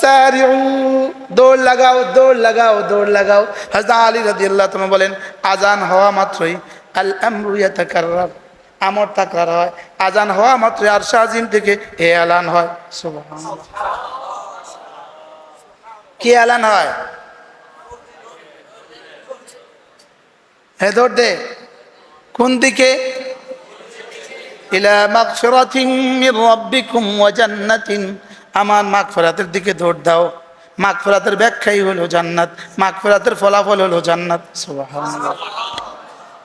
সারিউ, দৌড় লাগাও, দৌড় লাগাও, দৌড় লাগাও। হযরত আলী রাদিয়াল্লাহু তাআলা বলেন, আজান হওয়া মাত্রই আল আমরু ইয়াতাকাররার, আমর তাকরার হয়। আজান হওয়া মাত্রই আরশ আজিম থেকে এ এলান হয়, সুবহানাল্লাহ। কি এলান হয়? হে দৌড় দে, কোন দিকে? ইলা মাগফিরাতিন মির রাব্বিকুম ওয়া জান্নাতিন, আমার মাগফিরাতের দিকে দৌড় দাও। মাগফিরাতের ব্যাখ্যাই হলো জান্নাত, মাগফিরাতের ফলাফল হলো জান্নাত, সুবহানাল্লাহ।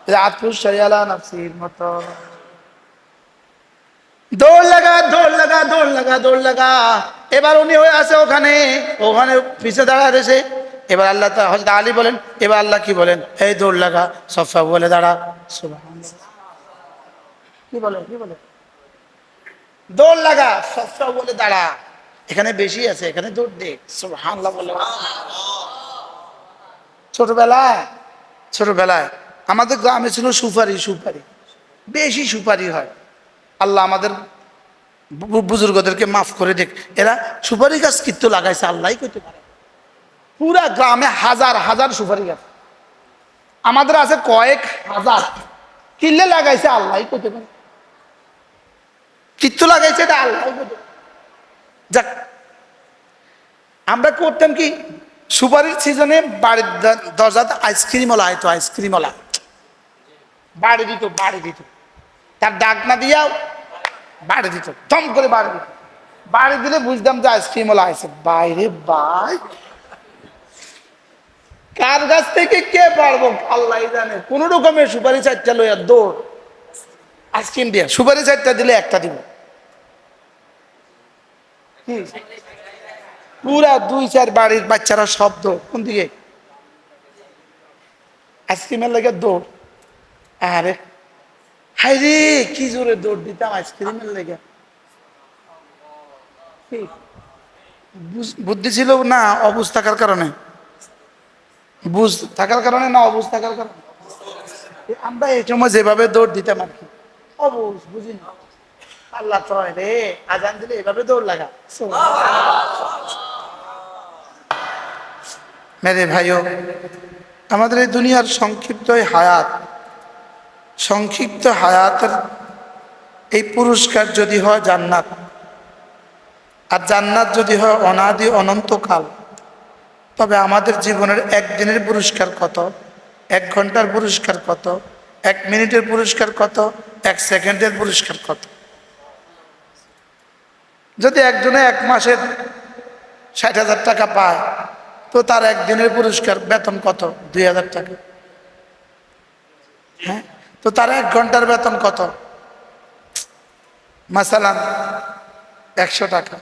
এটা আতফুস শাইআলা নাফসির মতো। দৌড় লাগা, দৌড় লাগা, দৌড় লাগা, দৌড় লাগা। এবার উনি হয়ে আছে ওখানে, ওখানে পিছে দাঁড়ায় রয়েছে। এবার আল্লাহ হযরত আলী বলেন, এবার আল্লাহ কি বলেন? এই দৌড় লাগা, সফা বলে দাঁড়া, সুবহানাল্লাহ। কি বলে, কি বলে? দৌড় লাগা, সফা বলে দাঁড়া। এখানে বেশি আছে, এখানে দৌড় দে, সুবহানাল্লাহ বলে। ছোটবেলায়, ছোটবেলায় আমাদের গ্রামে ছিল সুপারি, সুপারি বেশি সুপারি হয়। আল্লাহ আমাদের বুজুর্গদেরকে মাফ করে দেখ, এরা সুপারি গাছ কিন্তু লাগাইছে আল্লাহই কইতে পারে। পুরা গ্রামে হাজার হাজার সুপারি গাছ, আমাদের আছে কয়েক হাজার। কিল্লে লাগাইছে আল্লাহই কইতে পারে, কিত্তু লাগাইছে এটা আল্লাহই কইতে পারে। যাক, আমরা করতাম কি, সুপারির সিজনে বাড়ির দরজাতে আইসক্রিমওয়ালা আইতো, আইসক্রিমওয়ালা বাড়ি দিত, বাড়ি দিত। তার ডাক না দিয়াও বাড়ি দিত, দম করে বাড়ি দিত। বাড়ি দিলে বুঝতাম যে আইসক্রিমওয়ালা আইসে। বাইরে বাই, কার গাছ থেকে কে পারবো আল্লাহ জানে। কোন রকমের সুপারি চারটা লইয়া দৌড়, আইসক্রিম দিয়া সুপারি চারটা দিলে একটা দিব। পুরা দুই চার বাড়ির বাচ্চারা শব্দ কোন দিকে, আইসক্রিমের লেগে দৌড়। আরে হাই রে, কি জোরে দৌড় দিতাম আইসক্রিমের লেগে। বুদ্ধি ছিল না অবুঝ থাকার কারণে? বুঝ থাকার কারণে না অবুঝ থাকার কারণে? আমরা এই সময় যেভাবে দৌড় দিতাম আর কি, অবুঝ, বুঝি না। আল্লাহ তো রে, আজান দিলে এভাবে দৌড় লাগা। মেরে ভাইও, আমাদের এই দুনিয়ার সংক্ষিপ্ত হায়াত, সংক্ষিপ্ত হায়াতের এই পুরস্কার যদি হয় জান্নাত, আর জান্নাত যদি হয় অনাদি অনন্তকাল, তবে আমাদের জীবনের একদিনের পুরস্কার কত, এক ঘন্টার পুরস্কার কত, এক মিনিটের পুরস্কার কত, এক সেকেন্ডের পুরস্কার কত? যদি একজনে এক মাসের ৬০,০০০ টাকা পায়, তো তার একদিনের পুরস্কার বেতন কত? ২,০০০ টাকা। হ্যাঁ, তো তার এক ঘন্টার বেতন কত? মাসালান ১০০ টাকা।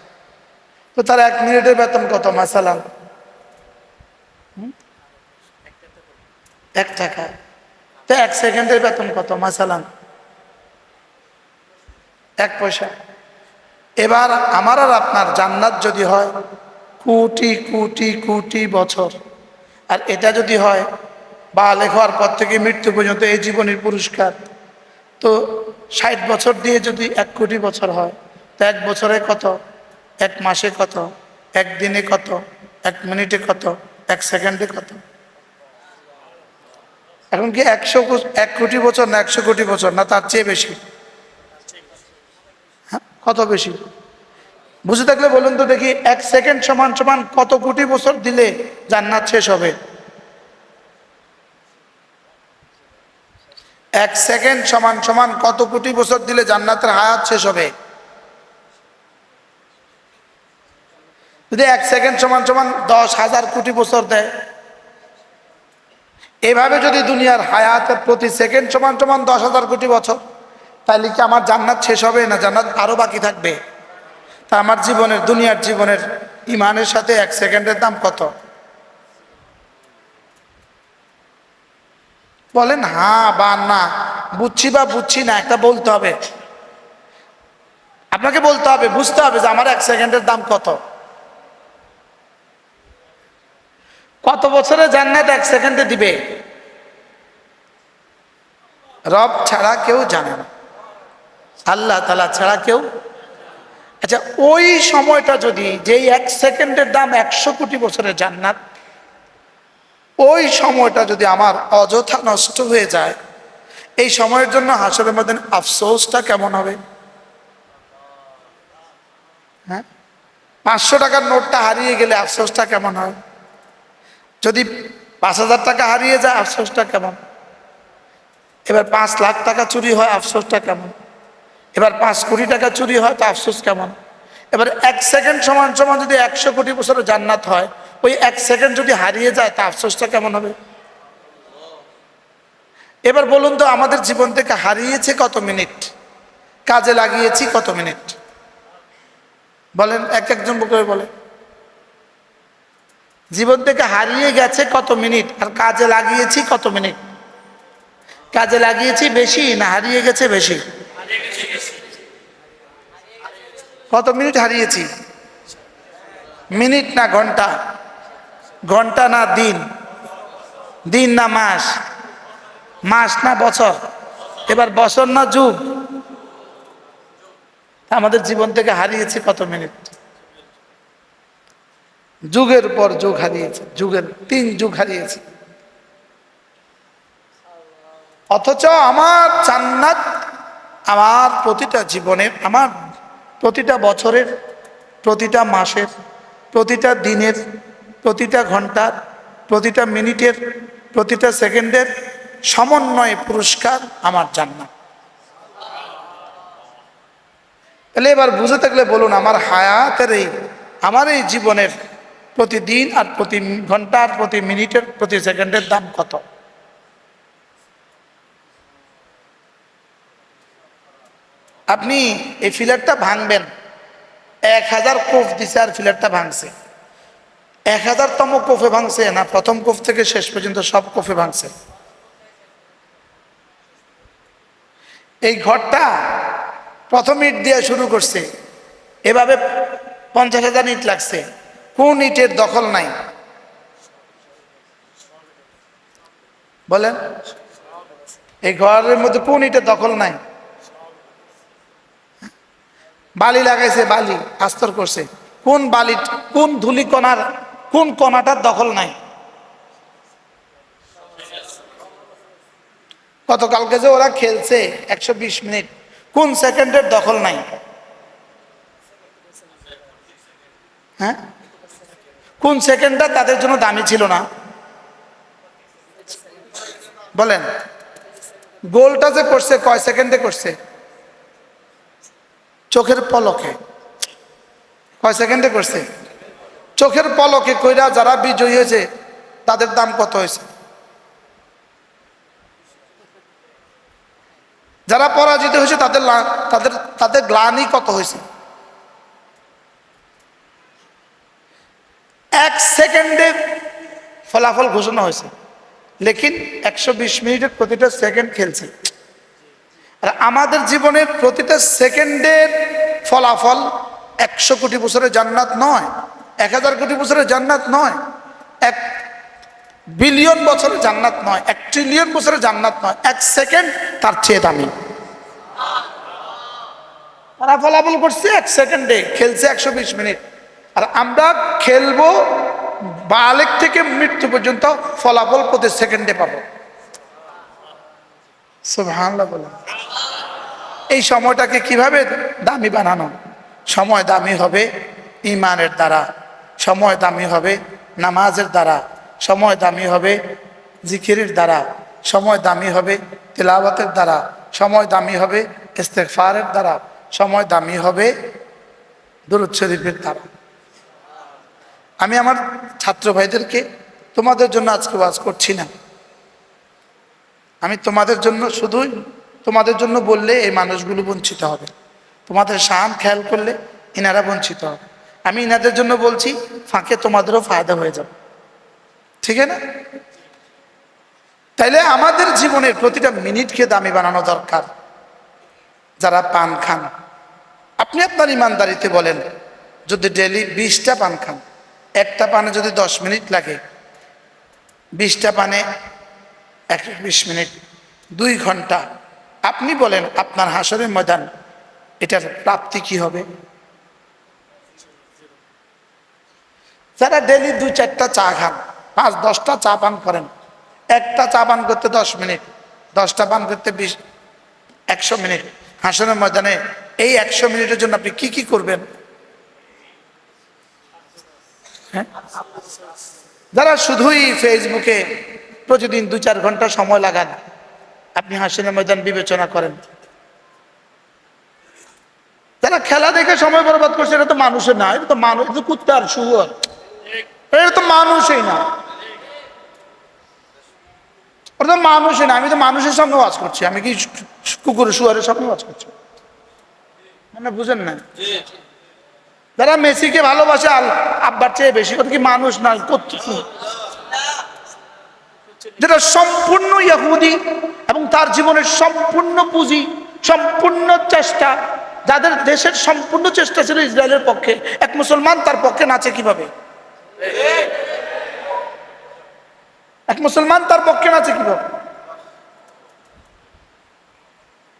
তো তার এক মিনিটের বেতন কত? মাসালান ১ টাকা। তো এক সেকেন্ডের বেতন কত? মাসালান ১ পয়সা। এবার আমার আর আপনার জান্নাত যদি হয় কোটি কোটি কোটি বছর, আর এটা যদি হয় বালেগ হওয়ার পর থেকে মৃত্যু পর্যন্ত এই জীবনের পুরস্কার, তো ৬০ বছর দিয়ে যদি ১ কোটি বছর হয়, তো এক বছরে কত, এক মাসে কত, এক দিনে কত, এক মিনিটে কত, এক সেকেন্ডে কত? এখন কি ১ কোটি বছর না ১০০ কোটি বছর, না তার চেয়ে বেশি? হ্যাঁ, কত বেশি? বুঝে থাকলে বলুন তো দেখি, ১ সেকেন্ড সমান সমান কত কোটি বছর দিলে জান্নাত শেষ হবে? ১ সেকেন্ড সমান সমান কত কোটি বছর দিলে জান্নাতের হায়াত শেষ হবে? যদি ১ সেকেন্ড সমান সমান ১০,০০০ কোটি বছর দেয়, এভাবে যদি দুনিয়ার হায়াতের প্রতি সেকেন্ড সমান সমান ১০,০০০ কোটি বছর, তাহলে কি আমার জান্নাত শেষ হবে না জান্নাত আরো বাকি থাকবে? তা আমার জীবনের, দুনিয়ার জীবনের ইমানের সাথে ১ সেকেন্ডের দাম কত? বলেন হ্যাঁ বা না, বুঝছি বা বুঝছি না, একটা বলতে হবে। আপনাকে বলতে হবে, বুঝতে হবে যে আমার ১ সেকেন্ডের দাম কত। কত বছরে জান্নাত ১ সেকেন্ডে দিবে রব ছাড়া কেউ জানে না, আল্লাহ তাআলা ছাড়া কেউ। আচ্ছা, ওই সময়টা যদি, যেই 1 সেকেন্ডের দাম 100 কোটি বছরের জান্নাত, ওই সময়টা যদি আমার অযথা নষ্ট হয়ে যায়, এই সময়ের জন্য হাসরের মধ্যে আফসোসটা কেমন হবে? হ্যাঁ, 500 টাকার নোটটা হারিয়ে গেলে আফসোসটা কেমন হয়? যদি 5,000 টাকা হারিয়ে যায় আফসোসটা কেমন? এবার 5 লাখ টাকা চুরি হয়, আফসোসটা কেমন? এবার 5 কোটি টাকা চুরি হয়, তো আফসোস কেমন? এবার 1 সেকেন্ড সমান সমান যদি 100 কোটি বছরের জান্নাত হয়, ওই 1 সেকেন্ড যদি হারিয়ে যায় তা আফসোসটা কেমন হবে? এবার বলুন তো, আমাদের জীবন থেকে হারিয়েছে কত মিনিট, কাজে লাগিয়েছি কত মিনিট? বলেন, এক একজন করে বলে। জীবন থেকে হারিয়ে গেছে কত মিনিট, আর কাজে লাগিয়েছি কত মিনিট? কাজে লাগিয়েছি বেশি না হারিয়ে গেছে বেশি? কত মিনিট হারিয়েছি? মিনিট না ঘন্টা? ঘন্টা না দিন? দিন না মাস? মাস না বছর? এবার বছর না যুগ? আমাদের জীবন থেকে হারিয়েছে কত মিনিট? যুগের পর যুগ হারিয়েছে, যুগের 3 যুগ হারিয়েছে। অথচ আমার জান্নাত আমার প্রতিটা জীবনের, আমার প্রতিটা বছরের, প্রতিটা মাসের, প্রতিটা দিনের, প্রতিটা ঘন্টার, প্রতিটা মিনিটের, প্রতিটা সেকেন্ডের সমন্বয়ে পুরস্কার আমার জান্নাত। তাহলে এবার বুঝে থাকলে বলুন, আমার হায়াতের এই, আমার এই জীবনের প্রতিদিন আর প্রতি ঘন্টার, প্রতি মিনিটের, প্রতি সেকেন্ডের দাম কত? আপনি এই ফিলারটা ভাঙবেন, 1000 কোফ দিছে আর ফিলারটা ভাঙছে, 1000তম কোফে ভাঙছে না প্রথম কোফ থেকে শেষ পর্যন্ত সব কোফে ভাঙছে? এই ঘরটা প্রথম ইট দিয়ে শুরু করছে, এভাবে 50,000 ইট লাগছে, কোন ইটের দখল নাই? বলেন, এই ঘরের মধ্যে কোন ইটের দখল নাই? বালি লাগাইছে, বালি আস্তর করছে, কোন বালি, কোন ধুলি কণার, কোন কণাটার দখল নাই? গতকালকে যে ওরা খেলছে 120 মিনিট, কোন সেকেন্ডের দখল নাই? হ্যাঁ, কোন সেকেন্ডটা তাদের জন্য দামি ছিল না? বলেন, গোলটা যে করছে কয় সেকেন্ডে করছে? চোখের পলকে। কয় সেকেন্ডে করছে? চোখের পলকে কইরা যারা বিজয়ী হয়েছে তাদের দাম কত হয়েছে? যারা পরাজিত হয়েছে তাদের তাদের তাদের গ্লানি কত হয়েছে? 1 সেকেন্ডে ফলাফল ঘোষণা হয়েছে, লেকিন 120 মিনিটের প্রতিটা সেকেন্ড খেলছে। আর আমাদের জীবনের প্রতিটা সেকেন্ডের ফলাফল 100 কোটি বছরের জান্নাত নয়, 1000 কোটি বছরের জান্নাত নয়, 1 বিলিয়ন বছরের জান্নাত নয়, 1 ট্রিলিয়ন বছরের জান্নাত নয়, 1 সেকেন্ড তার চেয়ে দামি। তারা ফলাফল করছে 1 সেকেন্ডে, খেলছে 120 মিনিট, আর আমরা খেলবো বালেক থেকে মৃত্যু পর্যন্ত, ফলাফল প্রতি সেকেন্ডে পাবো। সুবহানাল্লাহ বলেন। এই সময়টাকে কিভাবে দামি বানানো? সময় দামি হবে ঈমানের দ্বারা, সময় দামি হবে নামাজের দ্বারা, সময় দামি হবে জিকিরের দ্বারা, সময় দামি হবে তিলাওয়াতের দ্বারা, সময় দামি হবে ইস্তেগফারের দ্বারা, সময় দামি হবে দুরূদ শরীফের দ্বারা। আমি আমার ছাত্র ভাইদেরকে তোমাদের জন্য আজকে ওয়াজ করছি না, আমি তোমাদের জন্য, শুধুই তোমাদের জন্য বললে এই মানুষগুলো বঞ্চিত হবে, তোমাদের শান খেয়াল করলে ইনারা বঞ্চিত হবে, আমি ইনাদের জন্য বলছি, ফাঁকে তোমাদেরও ফায়দা হয়ে যাবে, ঠিক আছে না? তাইলে আমাদের জীবনের প্রতিটা মিনিটকে দামি বানানো দরকার। যারা পান খান, আপনি আপনার ইমানদারিতে বলেন, যদি ডেলি 20টা পান খান, একটা পানে যদি 10 মিনিট লাগে, 20টা পানে 120 মিনিট, 2 ঘন্টা, আপনি বলেন আপনার হাসরের ময়দান এটার প্রাপ্তি কি হবে? যারা ডেলি 2-4টা চা খান, 5-10টা চা পান করেন, একটা চা পান করতে 10 মিনিট, 10টা পান করতে 100 মিনিট, হাসরের ময়দানে এই 100 মিনিটের জন্য আপনি কি কি করবেন? হ্যাঁ, যারা শুধুই ফেসবুকে প্রতিদিন 2-4 ঘন্টা সময় লাগান, আপনি হাসরের ময়দান বিবেচনা করেন। যারা খেলা দেখে সময় বরবাদ করছে, এটা তো মানুষের না, এটা তো মানুষ, এটা তো কুত্তা আর শুয়োর, এটা তো মানুষই না, ওটা তো মানুষই না। আমি তো মানুষের সঙ্গে ওয়াজ করছি, আমি কি কুকুরের শুয়ারের সঙ্গে ওয়াজ করছি? মানে বুঝেন না? যারা মেসিকে ভালোবাসে আব্বার চেয়ে বেশি, ওটা কি মানুষ না? যেটা সম্পূর্ণ ইহুদি এবং তার জীবনের সম্পূর্ণ পুঁজি, সম্পূর্ণ চেষ্টা, যাদের দেশের সম্পূর্ণ চেষ্টা ছিল ইসরায়েলের পক্ষে, এক মুসলমান তার পক্ষে নাচে কিভাবে? এক মুসলমান তার পক্ষে নাচে কিভাবে?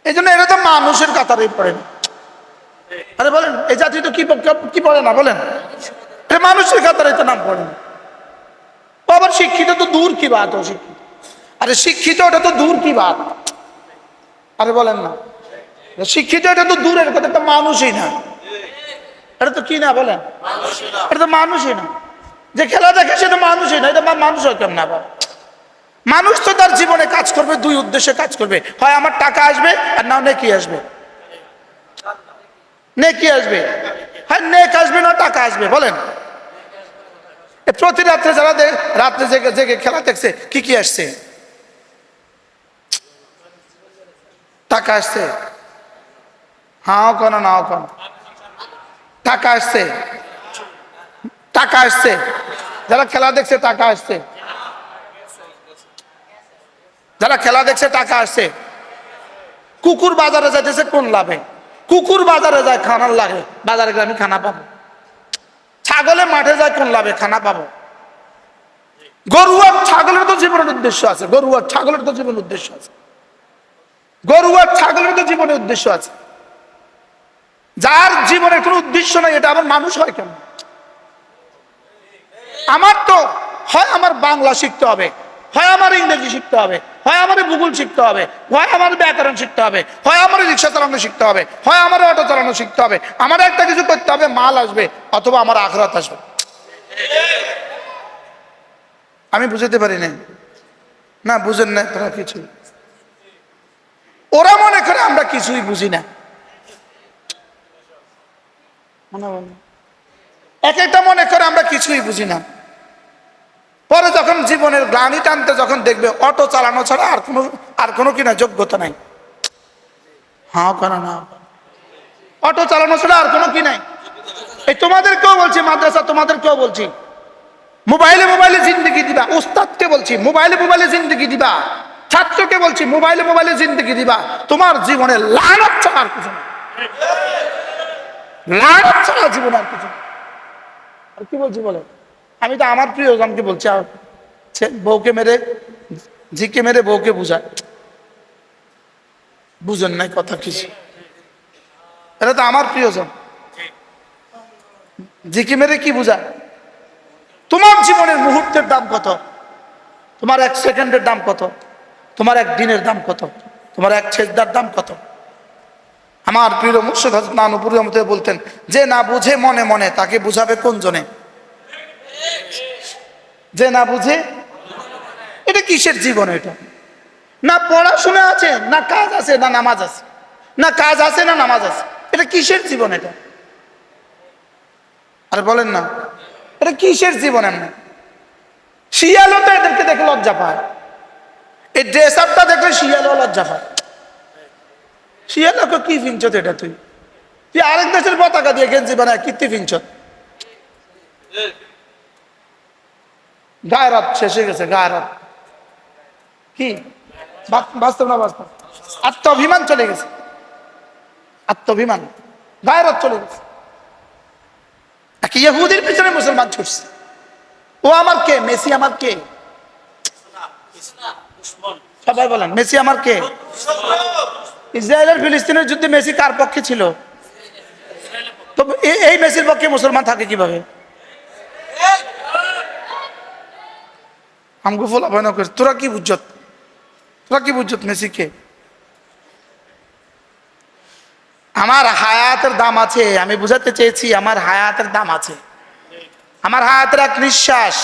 এই জন্য এরা তো মানুষের কাতারে পড়ে না। আরে বলেন, এই জাতি তো কি পড়ে না বলেন? এটা মানুষের কাতারে তো নাম পড়ে না। ও আবার শিক্ষিত তো দূর কি বাত, ও শিক্ষিত, আরে শিক্ষিত ওটা তো দূর কি বাত। আরে বলেন না, শিক্ষিত এটা তো দূরের কথা, তো মানুষই না। এটা তো কি না বলেন? এটা তো মানুষই না। যে খেলা দেখে সে তো মানুষই না, এটা মানুষ হয় কেমন? আবার মানুষ তো তার জীবনে কাজ করবে, 2 উদ্দেশ্যে কাজ করবে, হয় আমার টাকা আসবে আর না নেকি আসবে। নেকি আসবে, হয় নেক আসবে না টাকা আসবে। বলেন, প্রতি রাত্রে যারা রাত্রে জেগে জেগে খেলা দেখছে, কি কি আসছে? টাকা আসছে। হাও কেন নাও কেন? টাকা আসছে, টাকা আসছে। যারা খেলা দেখছে টাকা আসছে, যারা খেলা দেখছে টাকা আসছে। কুকুর বাজারে যাইতেছে কোন লাভে? কুকুর বাজারে যায় খানার লাগে, বাজারে গেলে আমি খানা পাবো। ছাগলে মাঠে যায় কোন লাভে? খানা পাবো। গরু আর ছাগলের তো জীবনের উদ্দেশ্য আছে, গরু আর ছাগলের তো জীবনের উদ্দেশ্য আছে, গরু আর ছাগলের তো জীবনের উদ্দেশ্য আছে। যার জীবনের কোনো উদ্দেশ্য নাই, এটা আবার মানুষ হয় কেন? আমার তো হয় আমার বাংলা শিখতে হবে, হয় আমার ইংরেজি শিখতে হবে, হয় আমার ভূগোল শিখতে হবে, হয় আমার ব্যাকরণ শিখতে হবে, হয় আমার রিক্সা চালানো শিখতে হবে, হয় আমার অটো চালানো শিখতে হবে। আমার একটা কিছু করতে হবে, মাল আসবে অথবা আমার আখরাত আসবে। আমি বুঝতে পারি না, বুঝেন না তোরা কিছু? ওরা মনে করে আমরা কিছুই বুঝি না। এক একটা মনে করে আমরা কিছুই বুঝি না। পরে যখন জীবনের গ্লানি টানতে যখন দেখবে অটো চালানো ছাড়া আর কোনো কিনা যোগ্যতা নাই। হ্যাঁ কেন না? অটো চালানো ছাড়া আর কোনো কি নাই। এই তোমাদেরকেও বলছি, মাদ্রাসা তোমাদেরকেও বলছি, মোবাইলে মোবাইলে জিন্দগি দিবা। উস্তাদকে বলছি, মোবাইলে মোবাইলে জিন্দগি দিবা। ছাত্রকে বলছি, মোবাইলে মোবাইলে জিন্দগি দিবা। তোমার জীবনে লানত ছাড়া আর কিছু না, লানত ছাড়া জীবনে আর কিছু। আর কি বলছি বলে? আমি তো আমার প্রিয়জনকে বলছি, বউকে মেরে, ঝিকে মেরে বউকে বুঝায়। বুঝেন নাই কথা কিছু? এটা তো আমার প্রিয়জন। ঝিকে মেরে কি বুঝায়? তোমার জীবনের মুহূর্তের দাম কত? তোমার 1 সেকেন্ডের দাম কত? তোমার 1 দিনের দাম কত? তোমার 1 সেজদার দাম কত? আমার প্রিয় মুর্শিদ হযরত নানুপুরি রহমতুল্লাহ বলতেন, যে না বুঝে মনে মনে তাকে বুঝাবে কোন জনে? যে না বুঝে, এটা কিসের জীবন? এটা না পড়াশোনা আছে, না কাজ আছে, না নামাজ আছে, না কাজ আছে না নামাজ আছে। এটা কিসের জীবন এটা? আরে বলেন না, এটা কিসের জীবন? এমন শিয়ালও তো এদেরকে দেখে লজ্জা পায়। এই ড্রেস আপটা দেখলে শিয়ালও লজ্জা পায়। শিয়ালকে কি ফিনছত? এটা তুই আরেক দেশের পতাকা দিয়ে গেঞ্জি বানায় কীর্তি ফিনছত। গায়রাত শেষ হয়ে গেছে, গায়রাত কি? বাস্তব না বাস্তব? আত্মাভিমান চলে গেছে, আত্মাভিমান, গায়রাত চলে গেছে। ইহুদির পিছনে মুসলমান ছুটছে। ও আমার কে? মেসি আমার কে? সবাই বলেন, মেসি আমার কে? ইসরায়েলের ফিলিস্তিনের যুদ্ধে মেসি কার পক্ষে ছিল? তো এই মেসির পক্ষে মুসলমান থাকে কিভাবে? আমগো ফলা ভয় না করে তোরা কি বুঝছত, তোরা কি বুঝছত মেসিকে? আমার হায়াতের দাম আছে, আমি বুঝাতে চেয়েছি আমার হায়াতের দাম আছে। আমার হায়াতের এক নিঃশ্বাস,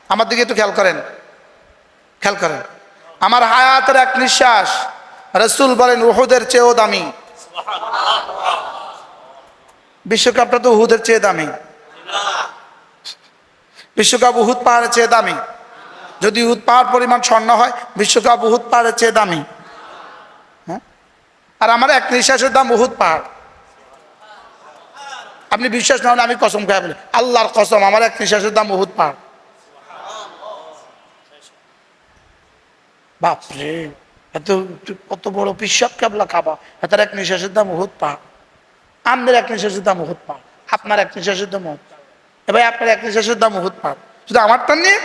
আমার দিকে একটু খেয়াল করেন, খেয়াল করেন, আমার হায়াতের এক নিঃশ্বাস রাসূল বলেন উহুদের চেয়েও দামি। বিশ্বকাপটা তো উহুদের চেয়ে দামি, বিশ্বকাপ উহুদ পাহাড়ের চেয়ে দামি। যদি উহুদ পাহাড় পরিমাণ স্বর্ণ হয়, বিশ্বকাপ উহুদ পাহাড়ের চেয়ে দামি। হ্যাঁ, আর আমার এক নিঃশ্বাসের দাম উহুদ পাহাড়। আপনি বিশ্বাস না হলে আমি কসম খাই বলি, আল্লাহর কসম, আমার এক নিঃশ্বাসের দাম উহুদ পাহাড়। বাপরে, এত কত বড় পিসাব কেবলা খাবা, এটার এক নিঃশ্বাসের দাম উহুদ পাহাড়। আমাদের এক নিঃশ্বাসের দাম উহুদ পাহাড়, আপনার এক নিঃশ্বাসের দাম উহুদ পাহাড়, ভাই আপনার এক নিঃশ্বাসের দাম উহুদ পাহাড়। শুধু আমারটা নিয়ে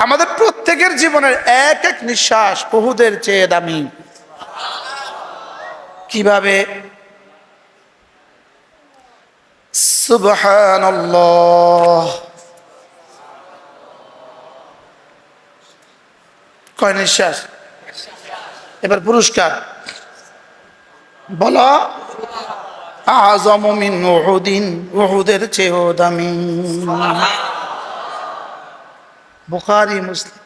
আমাদের প্রত্যেকের জীবনের এক এক নিঃশ্বাস উহুদের চেয়ে দামি। কিভাবে? সুবহানাল্লাহ। কয় নিঃশ্বাস? এবার পুরস্কার বলো। আযমু মিন উহুদিন, উহুদের চেয়েও দামি। বুখারী মুসলিম।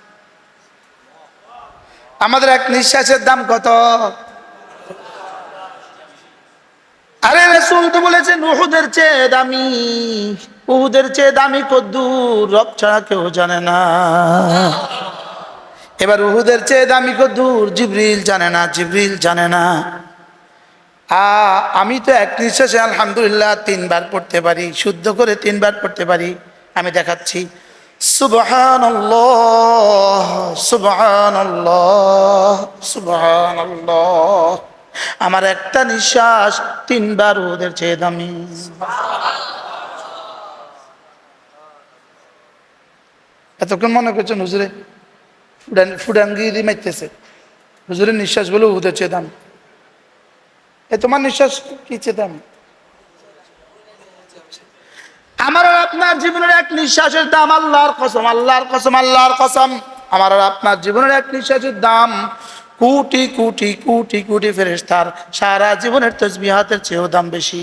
আমাদের এক নিঃশ্বাসের দাম কত? আরে রাসূল তো বলেছেন উহুদের চেয়ে দামি। উহুদের চেয়ে দামি কদ্দুর, রব ছাড়া কেউ জানে না। এবার উহুদের চেয়ে দামি কদ্দুর, জিবরিল জানে না, জিবরিল জানে না। আমি তো এক নিঃশ্বাসে আলহামদুলিল্লাহ 3 বার পড়তে পারি, শুদ্ধ করে 3 বার পড়তে পারি। আমি দেখাচ্ছি। সুবহানাল্লাহ, সুবহানাল্লাহ, সুবহানাল্লাহ। আমার একটা নিঃশ্বাস 3 বার ওদের চেয়ে দামি। এতক্ষণ মনে করছেন হুজুরে ফুডাঙ্গিরি মারতেছে, হুজুরের নিঃশ্বাস বলে ওদের চেয়ে দামি। এ তোমার নিঃশ্বাস কি চেয়ে দামি? আমার আর আপনার জীবনের এক নিঃশ্বাসের দাম, আল্লাহর কসম, আল্লাহর কসম, আল্লাহর কসম, আমার আর আপনার জীবনের এক নিঃশ্বাসের দাম কোটি কোটি কোটি কোটি ফেরেশতার সারা জীবনের তাসবিহাতের চেয়েও দাম বেশি।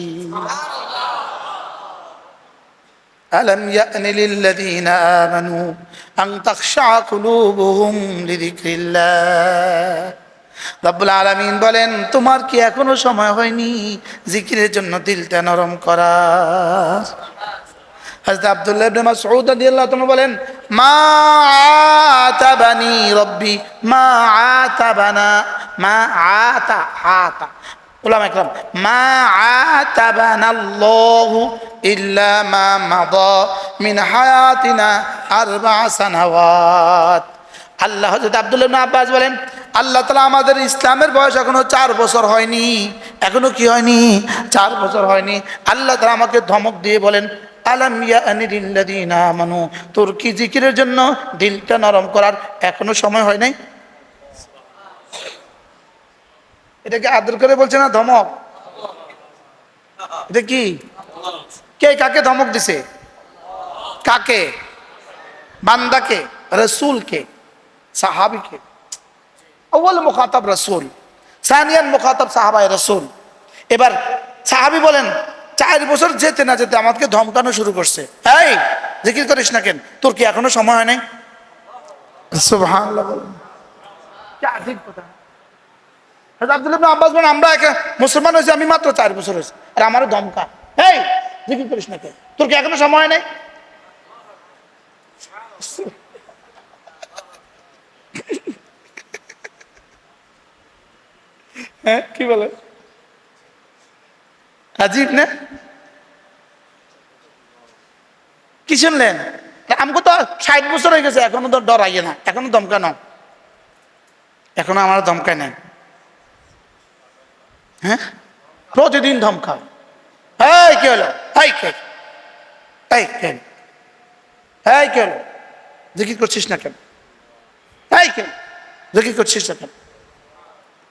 আলাম ইয়ানি লিল্লাযীনা আমানু আন তাখশা কুলুবুহুম লিযিকরিল্লাহ। রব্বুল আলামিন বলেন, তোমার কি এখনো সময় হয়নি জিকিরের জন্য দিলটা নরম করার? হযরত আব্দুল্লাহ ইবনে মাসউদ রাদিয়াল্লাহু তাআলা বলেন, মা আতাবানি রব্বি, মা আতাবানা, মা আতা আতা উলামা ইকরাম, মা আতাবানাল্লাহু ইল্লা মা মাদা মিন হায়াতিনা 4 সানাওয়াত। আল্লাহ, হযরত আব্দুল্লাহ ইবনে আব্বাস বলেন, আল্লাহ তাআলা আমাদের ইসলামের বয়স এখনো 4 বছর হয়নি, এখনো কি হয়নি? 4 বছর হয়নি। আল্লাহ তাআলা আমাকে ধমক দিয়ে বলেন, আলাম ইয়ানি লিল্লাযীনা আমানু, তোর কি জিকিরের জন্য দিলটা নরম করার এখনো সময় হয় নাই? এটাকে আদর করে বলছে না ধমক? এটা কি? কে কাকে ধমক দিছে? কাকে? বান্দাকে? রাসূলকে? সাহাবীকে? আউয়াল মুখাতাব রাসূল, সানিয়ান মুখাতাব সাহাবায়ে রাসূল। এবার সাহাবী বলেন, 4 বছর যেতে না যেতে আমাকে ধমকানো শুরু করছে, এই জিকির করিস না কেন, তোর কি এখনো সময় হয় নাই? সুবহানাল্লাহ বলেন, কি আজীব কথা। হযরত আব্দুল্লাহ ইবনে আব্বাস বলেন, আমরা মুসলমান হয়েছি আমি মাত্র 4 বছর হয়েছে, আর আমারও ধমকা, এই জিকির করিস না কেন, তোর কি এখনো সময় হয় নাই? হ্যাঁ, কি বলে? আজীব না? কি শুনলেন? আমাকে তো 60 বছর হয়ে গেছে, এখনো তো ডরাইয়ে না, এখনো ধমকানো, এখনো আমার ধমকায় নাই। হ্যাঁ, প্রতিদিন ধমকা। এই কি হলো? এই কে? এই কে? এই কে হলো? জিকির করছিস না কেন? এই কে? জিকির করছিস না কেন?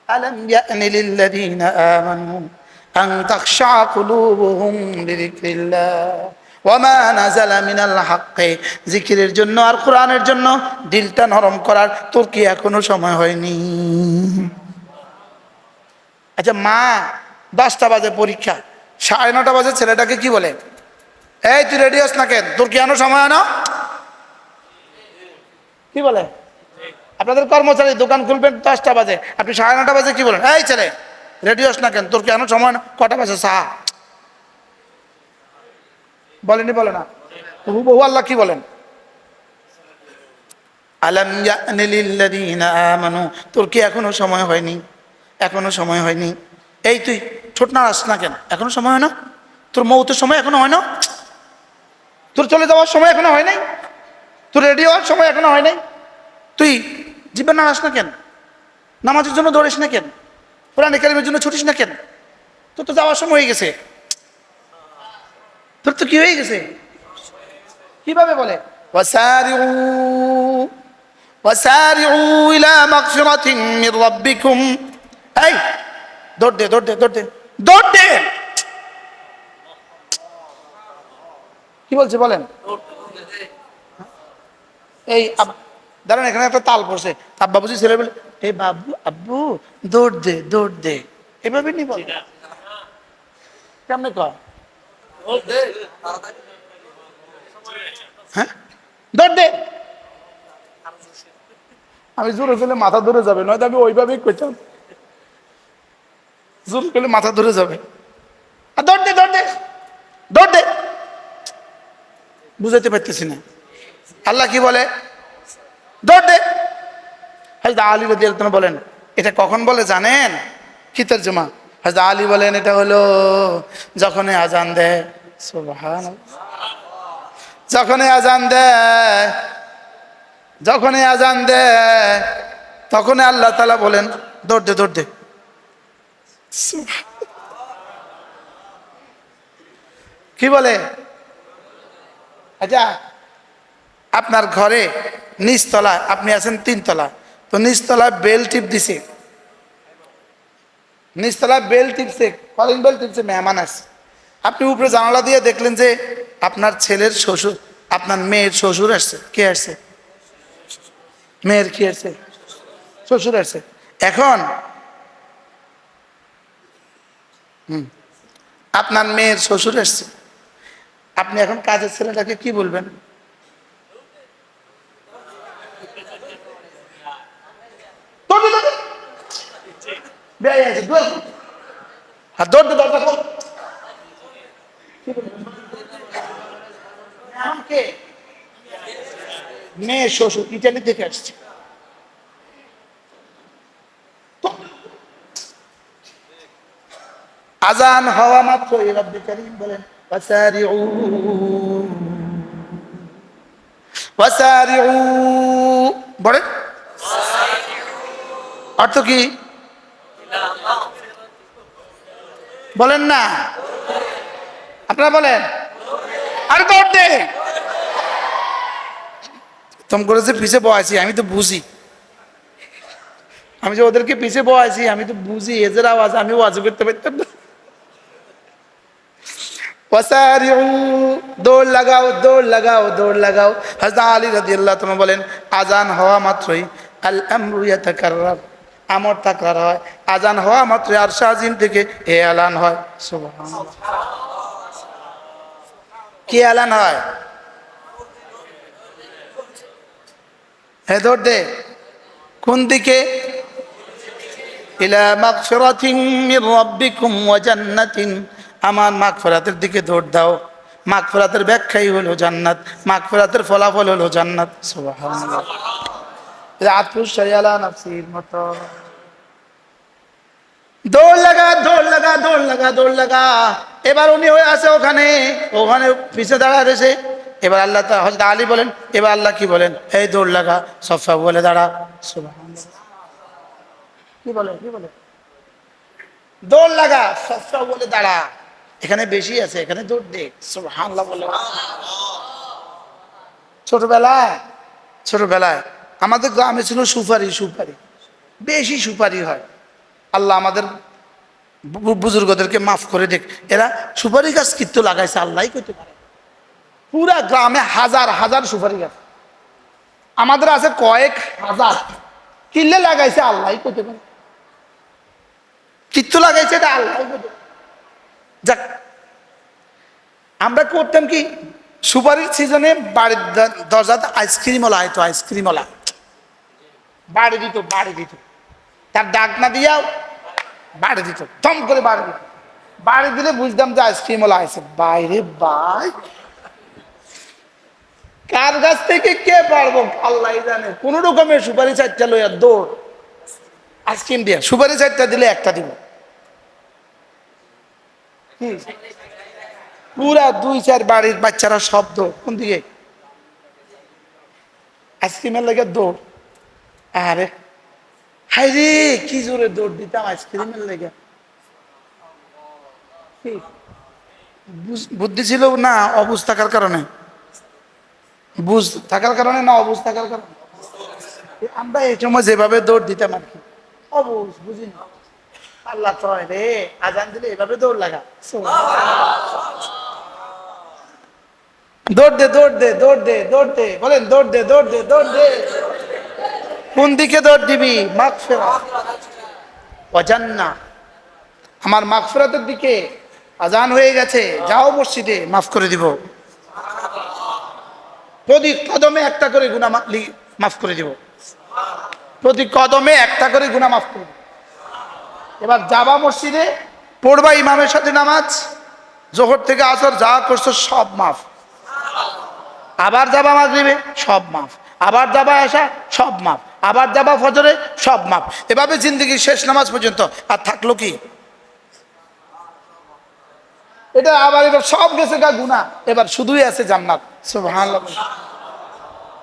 আলাম ইয়ানি লিল্লাযীনা আমানু আন তাখশা কুলুবুহুম লিযিকরিল্লাহ ওয়ামা নাযালা মিনাল হাক্কি, জিকিরের জন্য আর কোরআনের জন্য দিলটা নরম করার তোর কি এখনো সময় হয়নি? আচ্ছা মা 10টা বাজে পরীক্ষা, 9:30 বাজে ছেলেটাকে কি বলে, এই তুই রেডি হস না কেন, তোর কি এখনো সময় হয় না? কি বলে? আপনাদের কর্মচারী দোকান খুলবেন 10টা বাজে, আপনি 9:30 বাজে কি বলেন, এই ছেলে রেডি হস না কেন, তোর কি এখনো সময় হয় না? কটা বাজে চা? বলেনি? বলে না? হুবহু আল্লাহ কি বলেন, আলাম ইয়ানি লিল্লাযীনা আমানু, তোর কি এখনো সময় হয়নি? এখনো সময় হয়নি। এই তুই ছোট নাড়াস না কেন, এখনো সময় হয় না? তোর মৌতের সময় এখনো হয় না? তোর চলে যাওয়ার সময় এখনো হয় নাই? তোর রেডি হওয়ার সময় এখনো হয় নাই? তুই জিব্বা নাড়াস না কেন? নামাজের জন্য দৌড়িস না কেন? কোরআন কারিমের জন্য ছুটিস না কেন? তোর তো যাওয়ার সময় হয়ে গেছে। তোর তো কি হয়ে গেছে? কিভাবে বলে, ওয়াসারিউ ওয়াসারিউ ইলা মাগফিরাতিন মির রাব্বিকুম, এই দৌড় দে দৌড় দে দৌড় দে দৌড় দে। কি বলছে বলেন? এই দাঁড়ান, এখানে একটা তাল পড়ছে, আব্বা বুঝি ছেলে বলে, এই বাবু আব্বু দৌড় দে দৌড় দে, এভাবে নি বল, কেমনে কয়? হ্যাঁ দৌড় দে। আমি জোরে করলে মাথা ধরে যাবে, নয়তো আমি ওইভাবেই কইতাম, জোর করলে মাথা ধরে যাবে। আর দৌড় দে দৌড় দে দৌড় দে, বুঝাইতে পারতেছি না। আল্লাহ কি বলে, দৌড় দে। হযরত আলী রাদিয়াল্লাহু আনহু বলেন, এটা কখন বলে জানেন? কি তরজমা? হযরত আলী বলেন, এটা হলো যখনই আজান দেয়, সুবহানাল্লাহ, যখনই আজান দেয়, যখনই আজান দেয় তখনই আল্লাহ তাআলা বলেন দৌড় দে দৌড় দে। কি বলে? আচ্ছা আপনার ঘরে নিচতলায়, আপনি আছেন 3 তলা, তো নিচতলায় বেল টিপ দিছে, নিচতলায় বেল টিপছে, কলিং বেল টিপছে, মেহমান আসছে। আপনি উপরে জানালা দিয়ে দেখলেন যে আপনার ছেলের শ্বশুর, আপনার মেয়ের শ্বশুর আসছে। কে আসছে? মেয়ের কি আসছে? শ্বশুর আসছে। এখন আপনার মেয়ের শ্বশুর আসছে, আপনি এখন কাজের ছেলেটাকে কি বলবেন? দৌড় দে দরজা খোল। কে? মেয়ে শ্বশুর ইটালি থেকে আসছে। আজান হওয়া মাত্র রব্বি কারীম বলেন, ওয়াসারিউ ওয়াসারিউ, বলেন অর্থ কি বলেন না? আপনারা বলেন, আরে দৌড় দে। তুমি করে যে পিছে বয়াছি আমি তো বুঝি, আমি যে ওদেরকে পিছে বয়াছি আমি তো বুঝি, এদের আওয়াজ আমি ওয়াজ করতে পারতাম না। ওয়াসারিউ, দৌড় লাগাও দৌড় লাগাও দৌড় লাগাও। হযরত আলী রাদিয়াল্লাহু তাআলা বলেন, আজান হওয়া মাত্রই আল আমরু ইয়াতাকাররার, আমর তাকরার হয়। আজান হওয়া মাত্রই আরশ আজিম থেকে এ এলান হয়, সুবহানাল্লাহ। কি এলান হয়? হে দৌড় দে। কোন দিকে? ইলা মাগফিরাতিন মির রাব্বিকুম ওয়া জান্নাতিন, আমার মাগফিরাতের দিকে দৌড় দাও। মাগফিরাতের ব্যাখ্যাই হলো জান্নাত, মাগফিরাতের ফলাফল হলো জান্নাত, সুবহানাল্লাহ। আতফুস শাইআলা নাফসির মত। দৌড় লাগা দৌড় লাগা দৌড় লাগা দৌড় লাগা। এবার উনি হয়ে আছে ওখানে, ওখানে পিছে দাঁড়ায় রয়েছে। এবার আল্লাহ হযরত আলী বলেন, এবার আল্লাহ কি বলেন, এই দৌড় লাগা, সফা বলে দাঁড়া, সুবহানাল্লাহ। কি বলে কি বলে? দৌড় লাগা, সফা বলে দাঁড়া। এখানে বেশি আছে, এখানে দৌড় দে, সুবহানাল্লাহ বলে। ছোটবেলায় ছোটবেলায় আমাদের গ্রামে ছিল সুপারি, সুপারি বেশি সুপারি হয়। আল্লাহ আমাদের বুজুর্গদেরকে মাফ করে দেখ, এরা সুপারি গাছ কিন্তু লাগাইছে, আল্লাহই করতে পারে। পুরা গ্রামে হাজার হাজার সুপারি গাছ, আমাদের আছে কয়েক হাজার। কিল্লে লাগাইছে আল্লাহ করতে পারে, কিচ্ছু লাগাইছে এটা আল্লাহ করতে। যাক, আমরা করতাম কি, সুপারির সিজনে বাড়ির দরজাতে আইসক্রিমওয়ালা হয়তো, আইসক্রিমওয়ালা বাড়ি দিত, বাড়ি দিত, তার ডাক না দিয়াও বাড়ি দিত, থম করে বাড়ি দিত। বাড়ি দিলে বুঝতাম যে আইসক্রিমওয়ালা আছে। বাইরে বাই, কার কাছ থেকে কে পারবো আল্লাহ জানে। কোন রকমের সুপারি চারটা লইয়া দৌড়, আইসক্রিম দিয়া সুপারি চারটা দিলে একটা দিব। পুরা 2-4 বাড়ির বাচ্চারা শব্দ কোন দিকে, আইসক্রিমের লেগে দৌড়। আরে হাই রে, কি জোরে দৌড় দিতাম আইসক্রিমের লেগে। বুদ্ধি ছিল না অবুঝ থাকার কারণে, বুঝ থাকার কারণে না অবুঝ থাকার কারণে আমরা এই সময় যেভাবে দৌড় দিতাম আর কি, অবুঝ বুঝি না। আল্লাহ তো রে, আজান দিলে এভাবে দৌড় লাগা, দৌড় দে দৌড় দে দৌড় দে দৌড় দে, বলেন দৌড় দে দৌড় দে দৌড় দে। কোন দিকে দৌড় দিবি? মাগফিরাত ওয়া জান্নাহ, আমার মাগফিরাতের দিকে। আজান হয়ে গেছে, যাও মসজিদে, মাফ করে দিব। প্রতি কদমে একটা করে গুনাহ মাফ করে দিব, প্রতি কদমে একটা করে গুনাহ মাফ করে দিব। এবার যাবা মসজিদে, পড়বা ইমামের সাথে নামাজ, জোহর থেকে আসর যা করছো সব মাফ। আবার যাবা মাগরিবে, সব মাফ। আবার যাবা এশা, সব মাফ। আবার যাবা ফজরে, সব মাফ। এভাবে জিন্দগির শেষ নামাজ পর্যন্ত। আর থাকলো কি এটা, আবার এবার সব গেছে গা গুনাহ, এবার শুধুই আছে জান্নাত। সুবহানাল্লাহ,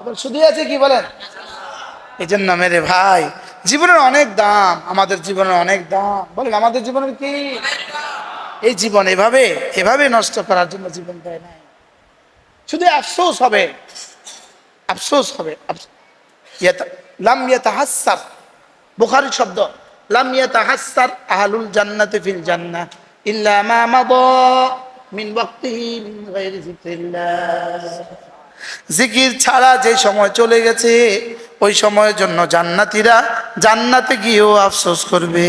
এবার শুধুই আছে কি বলেন। এই জন্য মেরে ভাই, জীবনের অনেক দাম, আমাদের জীবনের অনেক দাম। বলেন আমাদের জীবনের কি, এই জীবন এভাবে এভাবে নষ্ট করার জন্য জীবন দেয় নাই। শুধু আফসোস হবে, আফসোস হবে। লাম ইয়াতাহাসসার, বুখারীর শব্দ, লাম ইয়াতাহাসসার আহলুল জান্নাতি ফিল জান্নাহ ইল্লা মা মাদা মিন ওয়াক্তিহি মিন গায়রি যিকরিল্লাহ। জিকির ছাড়া যে সময় চলে গেছে, ওই সময়ের জন্য জান্নাতীরা জান্নাতে গিয়েও আফসোস করবে।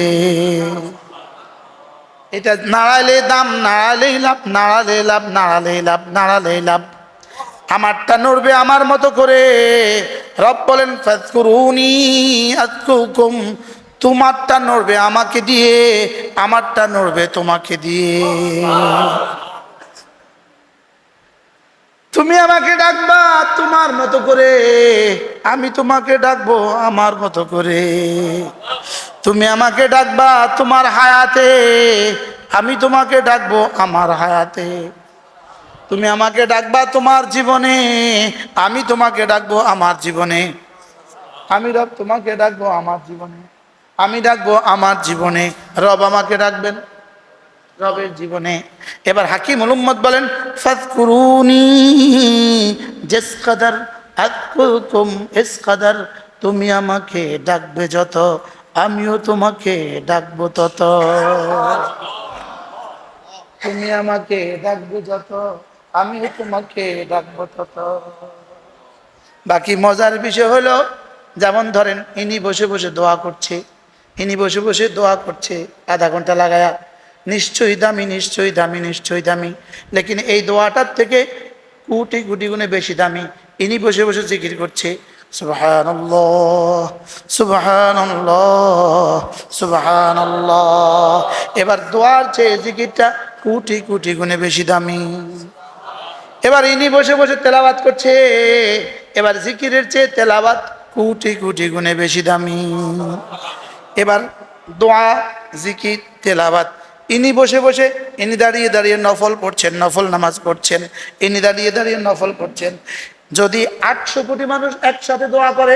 এটা নাড়ালে দাম, নাড়ালেই লাভ, নাড়ালে লাভ, নাড়ালেই লাভ, নাড়ালেই লাভ। আমারটা নড়বে আমার মতো করে। রব বলেন ফাযকুরুনি আযকুরকুম, তোমারটা নড়বে আমাকে দিয়ে, আমারটা নড়বে তোমাকে দিয়ে। তুমি আমাকে ডাকবা তোমার মতো করে, আমি তোমাকে ডাকবো আমার মতো করে। তুমি আমাকে ডাকবা তোমার হায়াতে, আমি তোমাকে ডাকবো আমার হায়াতে। তুমি আমাকে ডাকবা তোমার জীবনে, আমি তোমাকে ডাকবো আমার জীবনে। আমি রব তোমাকে ডাকবো আমার জীবনে, আমি ডাকবো আমার জীবনে, রব আমাকে ডাকবেন রবের জীবনে। এবার হাকিমুল উম্মত বলেন ফাযকুরুনি জিস কদর আযকুরকুম ইস কদর, তুমি আমাকে ডাকবে যত, আমিও তোমাকে ডাকবো তত। তুমি আমাকে ডাকবে যত, আমিও তোমাকে ডাকবো তত। বাকি মজার বিষয় হলো, যেমন ধরেন ইনি বসে বসে দোয়া করছে, ইনি বসে বসে দোয়া করছে আধা ঘন্টা লাগায়া, নিশ্চয়ই দামি, নিশ্চয়ই দামি, নিশ্চয়ই দামি। লেকিন এই দোয়াটার থেকে কোটি কোটি গুণে বেশি দামি। ইনি বসে বসে জিকির করছে সুবহানাল্লাহ সুবহানাল্লাহ সুবহানাল্লাহ। এবার দোয়ার চেয়ে জিকিরটা কোটি কোটি গুণে বেশি দামি। এবার ইনি বসে বসে তেলাওয়াত করছে, এবার জিকিরের চেয়ে তেলাওয়াত কোটি কোটি গুণে বেশি দামি। এবার দোয়া, জিকির, তেলাওয়াত, ইনি বসে বসে, ইনি দাঁড়িয়ে দাঁড়িয়ে নফল পড়ছেন, নফল নামাজ পড়ছেন, ইনি দাঁড়িয়ে দাঁড়িয়ে নফল পড়ছেন। যদি 800 কোটি মানুষ একসাথে দোয়া করে,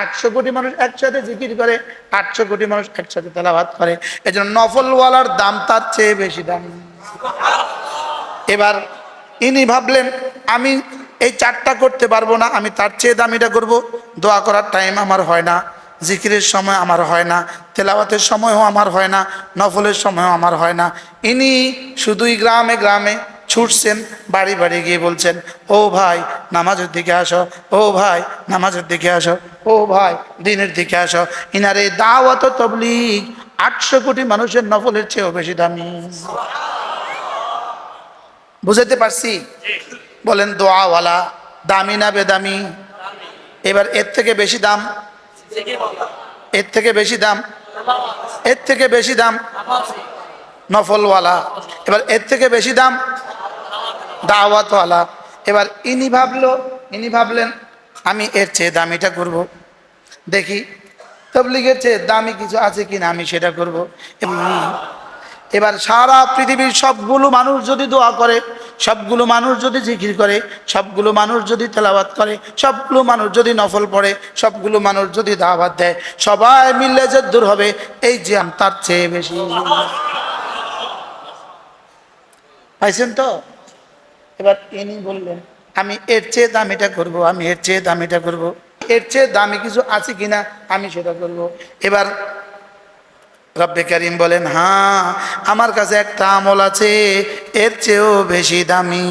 800 কোটি মানুষ একসাথে জিকির করে, 800 কোটি মানুষ একসাথে তেলাওয়াত করে, এজন্য নফলওয়ালার দাম তার চেয়ে বেশি দাম। এবার ইনি ভাবলেন আমি এই 4টা করতে পারবো না, আমি তার চেয়ে দামিটা করব। দোয়া করার টাইম আমার হয় না, জিকিরের সময় আমার হয় না, তেলাওয়াতের সময়ও আমার হয় না, নফলের সময়ও আমার হয় না। ইনি শুধুই গ্রামে গ্রামে ছুটছেন, বাড়ি বাড়ি গিয়ে বলছেন, ও ভাই নামাজের দিকে আসো, ও ভাই নামাজের দিকে আসো, ও ভাই দিনের দিকে আসো। ইনারে দাওয়াত তাবলীগ 800 কোটি মানুষের নফলের চেয়েও বেশি দামি। বুঝাতে পারছি? বলেন দোয়াওয়ালা দামি না বেদামি? এবার এর থেকে বেশি দাম, এর থেকে বেশি দাম, এর থেকে বেশি দাম নফলওয়ালা। এবার এর থেকে বেশি দাম দাওয়াতওয়ালা। এবার ইনি ভাবলেন আমি এর চেয়ে দামিটা করব, দেখি তবলিগের চেয়ে দামি কিছু আছে কিনা, আমি সেটা করব। এবার সারা পৃথিবীর সবগুলো মানুষ যদি দোয়া করে, সবগুলো মানুষ যদি জিকির করে, সবগুলো মানুষ যদি তেলাওয়াত করে, সবগুলো মানুষ যদি নফল পড়ে, সবগুলো মানুষ যদি দাওয়াত দেয়, সবাই মিললে যে দূর হবে এই যে তার চেয়ে বেশি। পাইছেন তো? এবার ইনি বললেন আমি এর চেয়ে দামিটা করব, আমি এর চেয়ে দামিটা করব, এর চেয়ে দামি কিছু আছে কিনা আমি সেটা করব। এবার রব্বে কারিম বলেন, হ্যাঁ আমার কাছে একটা আমল আছে এর চেয়েও বেশি দামি।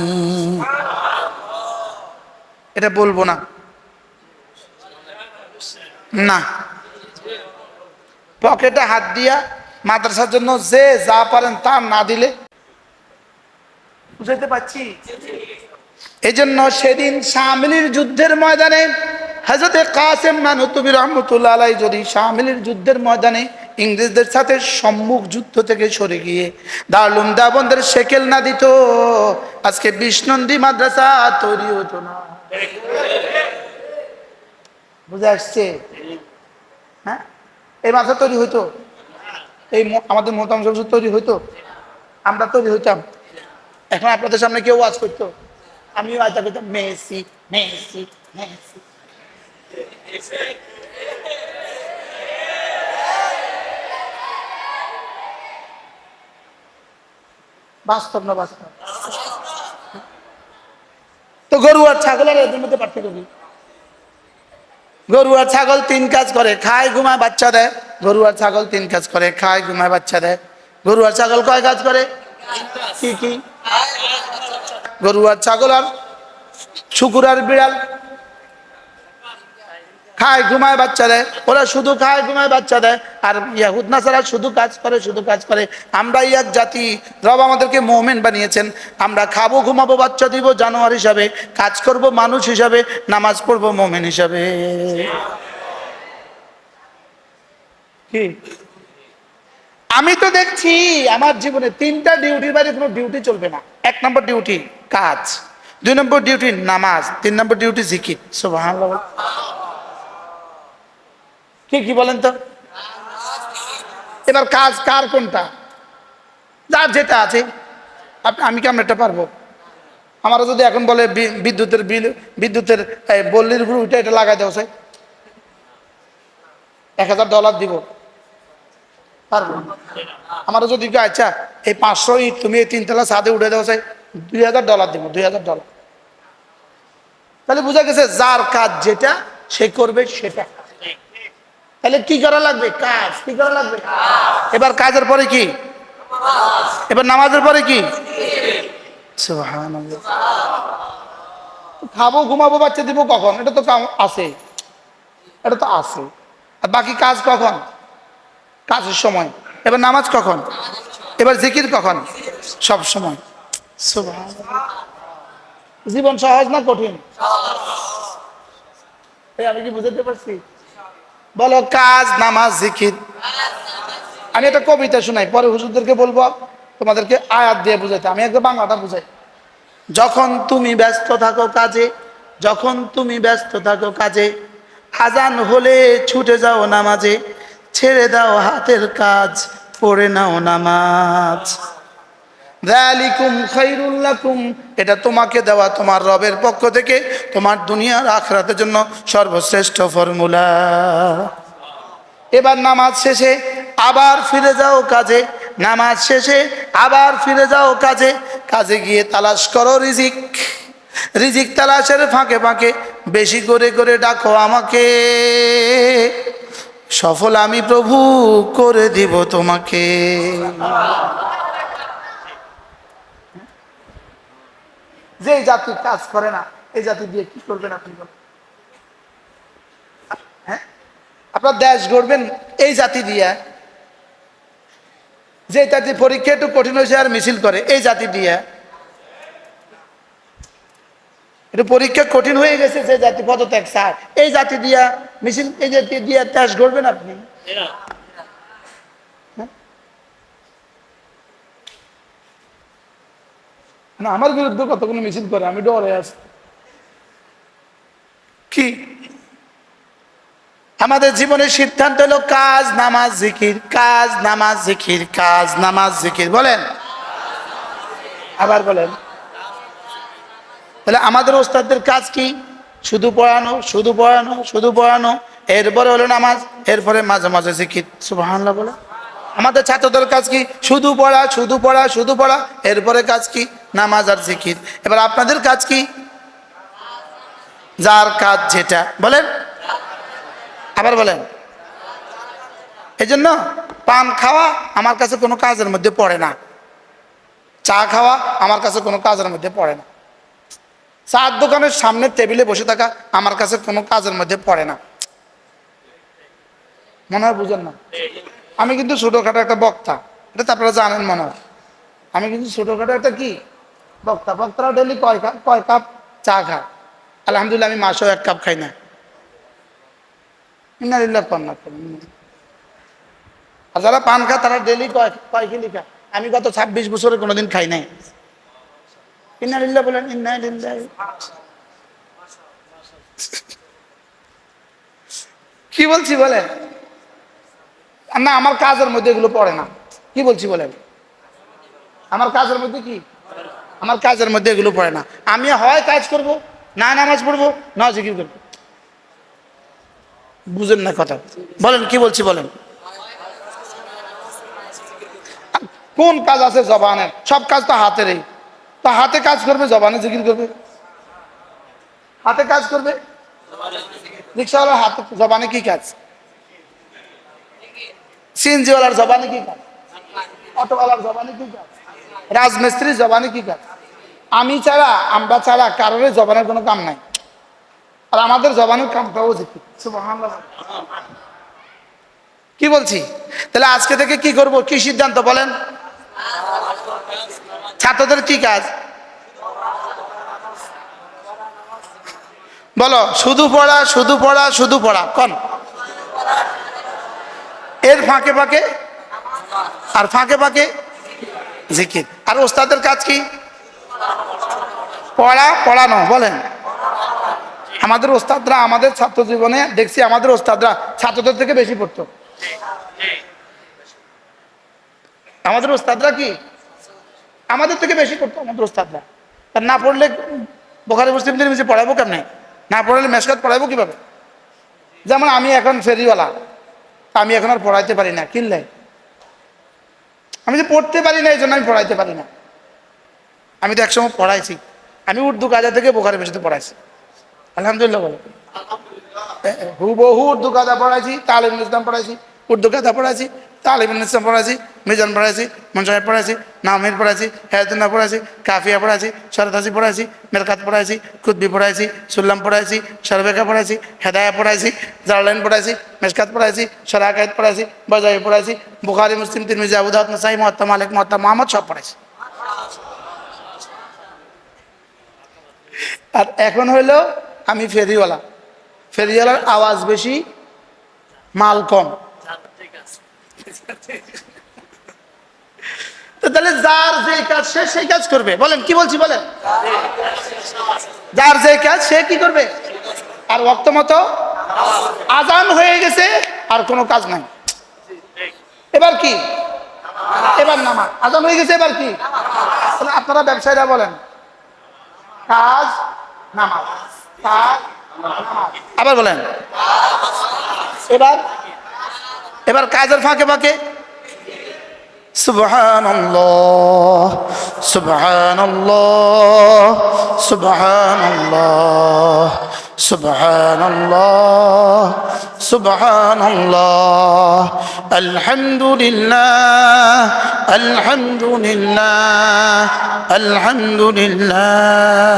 এটা বলবো না, না পকেটে হাত দিয়া মাদ্রাসার জন্য যে যা পারেন তা না দিলে, বুঝাইতে পারছি? এই জন্য সেদিন শামিলির যুদ্ধের ময়দানে হযরতে কাসেম নানুতুবি রহমতুল্লাহ আলাইহি যদি শামিলির যুদ্ধের ময়দানে ইংরেজদের সাথে সম্মুখ যুদ্ধ থেকে সরে গিয়ে দারুল দেওবন্দের শেকেল না দিত, আজকে 20 নন্দী মাদ্রাসা তৈরি হতো না। বুঝে আসছে? হ্যাঁ, এই মাদ্রাসা তৈরি হইতো, এই আমাদের মোহতারাম হুজুর তৈরি হইতো, আমরা তৈরি হইতাম। এখন আপনাদের সামনে কেউ ওয়াজ করতো, আমিও আয়তা করতাম মেসি মেসি মেসি। বাস্তব না বাস্তব? তো গরু আর ছাগল আর এদের মধ্যে পার্থক্য কি? গরু আর ছাগল 3 কাজ করে, খায় ঘুমায় বাচ্চা দেয়। গরু আর ছাগল 3 কাজ করে, খায় ঘুমায় বাচ্চা দেয়। গরু আর ছাগল কয় কাজ করে? কি কি? গরু আর ছাগল আর শুকুর আর বিড়াল খায় ঘুমায় বাচ্চা দেয়, ওরা শুধু খায় ঘুমায় বাচ্চা দেয়। আর ইয়াহুদ নাসারা শুধু কাজ করে, শুধু কাজ করে। আমরা এক জাতি, রব আমাদেরকে মুমিন বানিয়েছেন, আমরা খাবো ঘুমাবো বাচ্চা দিব জানোয়ার হিসাবে, কাজ করব মানুষ হিসাবে, নামাজ পড়বো মুমিন হিসাবে। কি আমি তো দেখছি আমার জীবনে 3টা ডিউটির বাইরে কোনো ডিউটি চলবে না। 1 নম্বর ডিউটি কাজ, 2 নম্বর ডিউটি নামাজ, 3 নম্বর ডিউটি জিকির। সুবহানাল্লাহ। কি কি বলেন তো? এবার কাজ কার কোনটা? যার যেটা আছে। আমি কেমন এটা পারবো? আমারও যদি এখন বলে বিদ্যুতের বিল, বিদ্যুতের বল্লির উপর উঠে এটা লাগাই দেওয়া চাই, $1000 দিব, পারবো? আমারও যদি আচ্ছা এই 500 ইট তুমি এই 3 তলা ছাদে উঠে দেওয়া চাই, $2000 দিব, $2000। তাহলে বোঝা গেছে যার কাজ যেটা সে করবে সেটা। তাহলে কি করা লাগবে? কাজ। কি করা লাগবে? এবার কাজের পরে কি? এবার নামাজের পরে কি? সুবহানাল্লাহ। খাবো ঘুমাবো বাচ্চা দিব কখন? এটা তো আছে, এটা তো আছে। আর বাকি কাজ কখন? কাজের সময়। এবার নামাজ কখন? এবার জিকির কখন? সব সময়। সুবহানাল্লাহ। জীবন সহজ না কঠিন? আমি কি বুঝাতে পারছি? বলো কাজ, নামাজ, জিকির। আমি একটা কবিতা শোনাই, পরে হুজুরদেরকে বলবো তোমাদেরকে আয়াত দিয়ে বুঝাইতে। আমি একদম বাংলাটা বুঝাই। যখন তুমি ব্যস্ত থাকো কাজে, যখন তুমি ব্যস্ত থাকো কাজে, আজান হলে ছুটে যাও নামাজে, ছেড়ে দাও হাতের কাজ, পড়ে নাও নামাজ। যালিকুম খায়রুল লাকুম, এটা তোমাকে দেওয়া তোমার রবের পক্ষ থেকে তোমার দুনিয়ার আখিরাতের জন্য সর্বশ্রেষ্ঠ ফর্মুলা। এবার নামাজ শেষে আবার ফিরে যাও কাজে, নামাজ শেষে আবার ফিরে যাও কাজে, কাজে গিয়ে তালাশ করো রিজিক, রিজিক তালাশের ফাঁকে ফাঁকে বেশি করে করে ডাকো আমাকে, সফল আমি প্রভু করে দিব তোমাকে। যে জাতি কাজ করে না, এই জাতি দিয়ে কি করবেন আপনি বলেন? হ্যাঁ, আপনার দেশ গড়বেন এই জাতি দিয়ে, যে জাতি পরীক্ষা একটু কঠিন হয়েছে আর মিছিল করে, এই জাতি দিয়ে। একটু পরীক্ষা কঠিন হয়ে গেছে, যে জাতি পদত্যাগ চায়, এই জাতি দিয়া মিছিল, এই জাতি দিয়া দেশ গড়বেন আপনি? না, আমার বিরুদ্ধে কতগুলো মিছিল করে, আমি ডরে আছি। কি আমাদের জীবনের সিদ্ধান্ত হলো কাজ নামাজ জিকির, কাজ নামাজ জিকির, কাজ নামাজ জিকির। বলেন, আবার বলেন। তাহলে আমাদের ওস্তাদদের কাজ কি? শুধু পড়ানো, শুধু পড়ানো, শুধু পড়ানো, এরপরে হলো নামাজ, এরপরে মাঝে মাঝে জিকির। সুবহানাল্লাহ বলে। আমাদের ছাত্রদের কাজ কি? শুধু পড়া, শুধু পড়া, শুধু পড়া, এরপরে কাজ কি? নামাজ আর জিকির। এবার আপনাদের কাজ কি? যার কাজ যেটা। বলেন, আবার বলেন। এই জন্য পান খাওয়া আমার কাছে কোনো কাজের মধ্যে পড়ে না, চা খাওয়া আমার কাছে কোনো কাজের মধ্যে পড়ে না, চার দোকানের সামনে টেবিলে বসে থাকা আমার কাছে কোনো কাজের মধ্যে পড়ে না। মনে হয় বুঝেন না। আমি কিন্তু ছোটখাটো একটা বক্তা, এটা তো আপনারা জানেন মনে হয়। আমি কিন্তু ছোটখাটো একটা কি বক্তা। বক্তারা ডেলি কয় কাপ চা খায়? আলহামদুলিল্লাহ আমি মাসেও 1 কাপ খাই না। ইন্নালিল্লাহ কন্যা। আর যারা পান খায় তারা ডেলি কয় কিলি খায়? আমি গত 26 বছরে কোনোদিন খাই নাই। ইন্নালিল্লাহ বলেন, ইন্নালিল্লাহ। কি বলছি বলেন? না, আমার কাজের মধ্যে এগুলো পড়ে না। কি বলছি বলেন? আমার কাজের মধ্যে কি? আমার কাজের মধ্যে এগুলো পড়ে না। আমি হয় কাজ করব, না নামাজ পড়বো, না জিকির করবো। বুঝেন না কথা? বলেন, কি বলছি বলেন? কোন কাজ আছে জবানের? সব কাজ তো হাতেরই। তো হাতে কাজ করবে, জবানে জিকির করবে। হাতে কাজ করবে, রিক্সাওয়ালার হাতে জবানে কি কাজ? সিএনজিওয়ালার জবানে কি কাজ? অটোওয়ালার জবানে কি কাজ? রাজমিস্ত্রির জবানে কি কাজ? আমি ছাড়া, আমরা ছাড়া কারোর জবানের কোনো কাম নাই। আর আমাদের জবানের কামটাও জিকির। সুবহানাল্লাহ। কি বলছি? তাহলে আজকে থেকে কি করব? কি সিদ্ধান্ত বলেন? ছাত্রদের কি কাজ? বলো, শুধু পড়া, শুধু পড়া, শুধু পড়া। কোন? এর ফাঁকে ফাঁকে, আর ফাঁকে ফাঁকে জিকির। আর ওস্তাদের কাজ কি? পড়া, পড়ানো। বলেন, আমাদের ওস্তাদরা, আমাদের ছাত্র জীবনে দেখছি আমাদের ওস্তাদরা ছাত্রদের থেকে বেশি পড়তো। আমাদের ওস্তাদরা কি আমাদের থেকে বেশি পড়তো? আমাদের ওস্তাদরা। আর না পড়লে বুখারী মুসলিমদের বেশি পড়াবো কেমনে? না পড়লে মেশকাত পড়াবো কিভাবে? যেমন আমি এখন ফেরিওয়ালা, আমি এখন আর পড়াইতে পারি না। কিনলে আমি যে পড়তে পারি না, এই জন্য আমি পড়াইতে পারি না। আমি তো একসময় পড়াইছি। আমি উর্দু কায়দা থেকে বুখারী বেশিতে পড়াইছি। আলহামদুলিল্লাহ বলে। হুবহু উর্দু কায়দা পড়াইছি, তালিমুল ইসলাম পড়াইছি, উর্দু কায়দা পড়াইছি, তালিমুল ইসলাম পড়াইছি, মিজান পড়াইছি, মনসাহেব পড়াইছি, নামির পড়াইছি, হেয়াতুন্না পড়াইছি, কাফিয়া পড়াইছি, শরতাসি পড়াইছি, মেরকাত পড়াইছি, কুতবি পড়াইছি, সুল্লাম পড়াইছি, সরবেকা পড়াইছি, হেদায়া পড়াইছি, জালালাইন পড়াইছি, মেশকাত পড়াইছি, শরাকায়েত পড়াইছি, বাজাই পড়াইছি, বুখারী মুসলিম তিরমিজি আবু দাউদ নাসাই মুওয়াত্তা মালিক মুওয়াত্তা মুহাম্মদ সব পড়াইছি। আর এখন হইলো আমি ফেরিওয়ালা। ফেরিওয়ালার আওয়াজ বেশি, মাল কম। তাহলে যার যে কাজ সে সেই কাজ করবে। বলেন, কি বলছি বলেন? যার যে কাজ সে কি করবে? আর ওয়াক্ত মতো আজান হয়ে গেছে, আর কোনো কাজ নাই। এবার কি? এবার নামাজ। আজান হয়ে গেছে, এবার কি? আপনারা ব্যবসায়ীরা বলেন, কাজ নামাজ, কাজ নামাজ। আবার বলেন, এবার এবার কাজের ফাঁকে ফাঁকে সুবহানাল্লাহ, সুবহানাল্লাহ, সুবহানাল্লাহ, সুবহানাল্লাহ, সুবহানাল্লাহ, আলহামদুলিল্লাহ, আলহামদুলিল্লাহ, আলহামদুলিল্লাহ,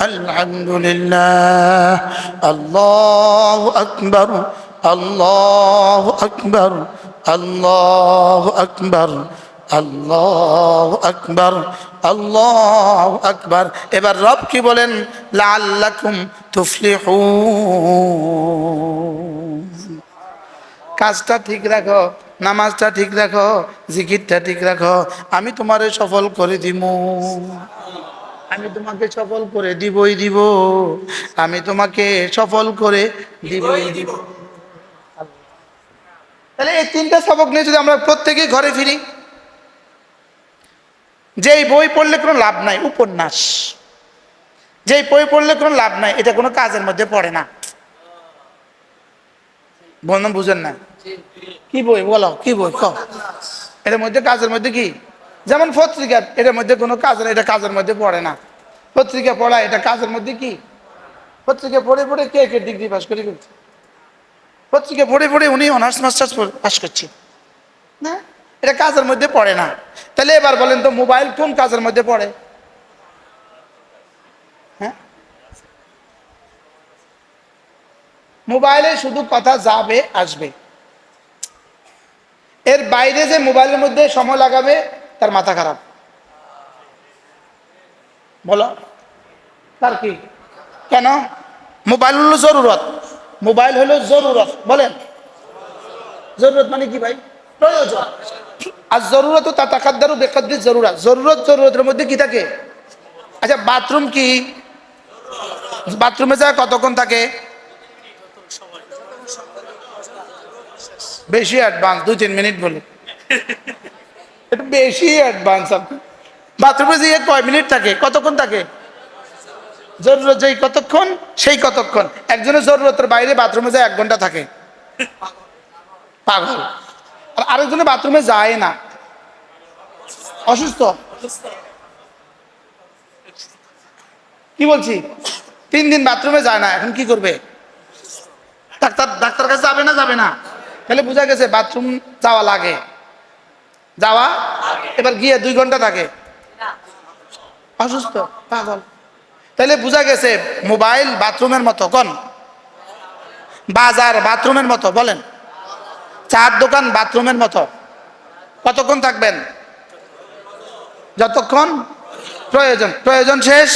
আলহামদুলিল্লাহ, আল্লাহু আকবার, আল্লাহু আকবার, আল্লাহু আকবার, আল্লাহু আকবার, আল্লাহু আকবার। এবার রব কি বলেন? লাআল্লাকুম তুফলিহুন। কাজটা ঠিক রাখো, নামাজটা ঠিক রাখো, জিকিরটা ঠিক রাখো, আমি তোমারে সফল করে দিব। আমি তোমাকে সফল করে দিবই দিব, আমি তোমাকে সফল করে দিবই দিব। তাহলে এই তিনটা সবক নিয়ে যদি আমরা প্রত্যেকেই ঘরে ফিরি, যেই বই পড়লে কোনো লাভ নাই উপন্যাস, যেই বই পড়লে কোনো লাভ নাই, এটা কোনো কাজের মধ্যে পড়ে না। বন্ধু বুঝেন না? কি বই বলো, কি বই কও? এটার মধ্যে কাজের মধ্যে কি? যেমন পত্রিকা, এটার মধ্যে কোনো কাজ না, এটা কাজের মধ্যে পড়ে না। পত্রিকা পড়া এটা কাজের মধ্যে কি? পত্রিকা পড়ে পড়ে কে কে ডিগ্রি পাস করে ফেলছে? পত্রিকা পড়ে পড়ে উনি অনার্স মাস্টার্স পাস করছে না, এটা কাজের মধ্যে পড়ে না। তাহলে এবার বলেন তো, মোবাইল কোন কাজের মধ্যে পড়ে? হ্যাঁ, মোবাইলে শুধু কথা যাবে আসবে, এর বাইরে যে মোবাইলের মধ্যে সময় লাগাবে তার মাথা খারাপ। বলো, তার কি? কেন? মোবাইল হলো জরুরত, মোবাইল হলো জরুরত। বলেন, জরুরত মানে কি ভাই? প্রয়োজন। আর জরুরত তাতাকাদ্দারু বিকাদ্রি জরুরত, জরুরত জরুরতের মধ্যে কি থাকে? আচ্ছা, বাথরুম কি? বাথরুমে যায় কতক্ষণ থাকে? বেশি অ্যাডভান্স, 2-3 মিনিট বলে, এটা বেশি অ্যাডভান্স। আপনি বাথরুমে যেয়ে কয় মিনিট থাকে, কতক্ষণ থাকে? জরুরত যেই কতক্ষণ সেই কতক্ষণ। একজনের জরুরতের বাইরে বাথরুমে যায় 1 ঘন্টা থাকে, পাগল। আর আরেকজনের বাথরুমে যায় না, অসুস্থ। কি বলছি? 3 দিন বাথরুমে যায় না, এখন কি করবে? ডাক্তার কাছে যাবে না? যাবে না? তাহলে বোঝা গেছে বাথরুম যাওয়া লাগে, যাওয়া। এবার গিয়ে 2 ঘন্টা থাকে, অসুস্থ, পাগল। তাহলে বোঝা গেছে মোবাইল বাথরুমের মতো, কোন বাজার বাথরুমের মতো, বলেন চার দোকান বাথরুমের মতো। কতক্ষণ থাকবেন? যতক্ষণ প্রয়োজন, প্রয়োজন শেষ